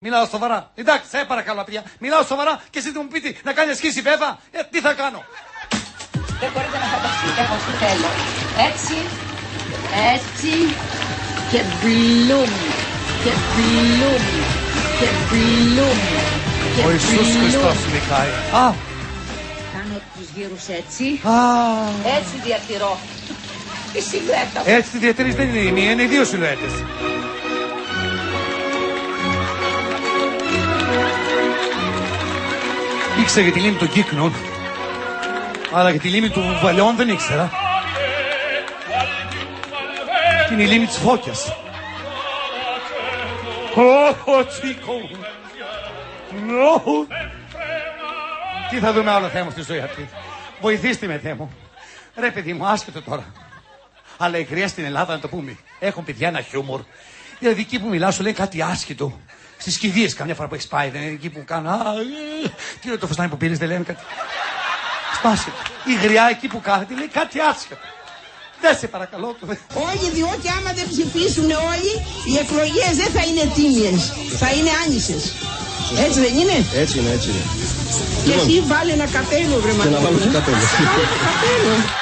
Μιλάω σοβαρά. Εντάξει, σε παρακαλώ, παιδιά. Μιλάω σοβαρά και εσείς μου πείτε να κάνει ασκήση βέβαια. Τι θα κάνω. Δεν μπορείτε να φανταστείτε πως τι θέλω. Έτσι, έτσι και μπλουμ. Και μπλουμ. Και μπλουμ. Ο Ιησούς Χριστός νικάει. Κάνω τους γύρους έτσι. Α. Έτσι διατηρώ τη σιλουέτα μου. Έτσι τη διατηρείς, δεν είναι η μία, είναι οι δύο σιλουέτες. Ήξερα για τη λίμνη των Κύκνων, αλλά για τη λίμνη του Βαλαιών δεν ήξερα. Και είναι η λίμνη της Φώκιας. Τι θα δούμε άλλο θέμα στη ζωή αυτή. Βοηθήστε με, Θεέ μου. Ρε παιδί μου, άσχετο τώρα. Αλλά η κρύα στην Ελλάδα, να το πούμε, έχουν παιδιά ένα χιούμορ. Δηλαδή εκεί που μιλάω σου λέει κάτι άσχετο. Στις κηδείες καμιά φορά που έχεις πάει, δεν είναι εκεί που κάνω. Τι είναι το φωστάνι που πήρες, δεν λένε κάτι. Σπάσε. Η γριά εκεί που κάθεται λέει κάτι άσχετο. Δεν σε παρακαλώ. Όχι, διότι άμα δεν ψηφίσουν όλοι, οι εκλογές δεν θα είναι τίμιες. Θα είναι άνισες. Έτσι δεν είναι? Έτσι είναι, έτσι είναι. Και εσύ βάλε ένα καπέλο, βρε μάνα. Και να βάλω και καπέλο. Βάλε το καπέλο.